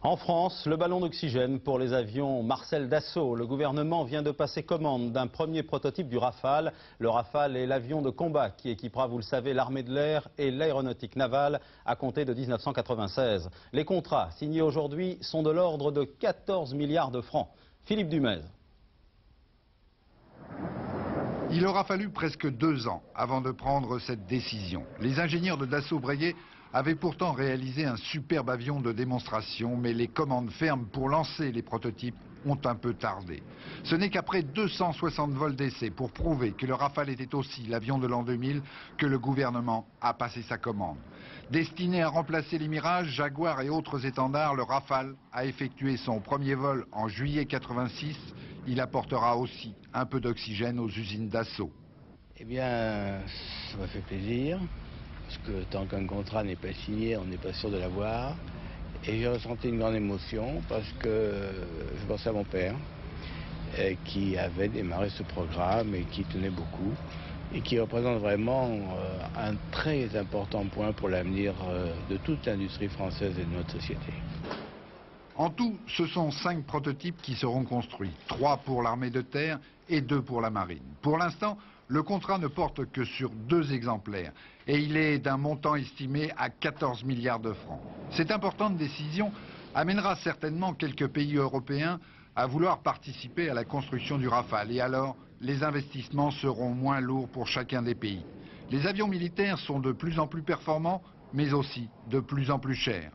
En France, le ballon d'oxygène pour les avions Marcel Dassault. Le gouvernement vient de passer commande d'un premier prototype du Rafale. Le Rafale est l'avion de combat qui équipera, vous le savez, l'armée de l'air et l'aéronautique navale à compter de 1996. Les contrats signés aujourd'hui sont de l'ordre de 14 milliards de francs. Philippe Dumez. Il aura fallu presque 2 ans avant de prendre cette décision. Les ingénieurs de Dassault Breillet avaient pourtant réalisé un superbe avion de démonstration, mais les commandes fermes pour lancer les prototypes ont un peu tardé. Ce n'est qu'après 260 vols d'essai pour prouver que le Rafale était aussi l'avion de l'an 2000 que le gouvernement a passé sa commande. Destiné à remplacer les Mirage, Jaguar et autres étendards, le Rafale a effectué son premier vol en juillet 86. Il apportera aussi un peu d'oxygène aux usines Dassault. Eh bien, ça m'a fait plaisir, parce que tant qu'un contrat n'est pas signé, on n'est pas sûr de l'avoir. Et j'ai ressenti une grande émotion, parce que je pensais à mon père, qui avait démarré ce programme et qui tenait beaucoup, et qui représente vraiment un très important point pour l'avenir de toute l'industrie française et de notre société. En tout, ce sont 5 prototypes qui seront construits, 3 pour l'armée de terre et 2 pour la marine. Pour l'instant, le contrat ne porte que sur 2 exemplaires et il est d'un montant estimé à 14 milliards de francs. Cette importante décision amènera certainement quelques pays européens à vouloir participer à la construction du Rafale et alors les investissements seront moins lourds pour chacun des pays. Les avions militaires sont de plus en plus performants mais aussi de plus en plus chers.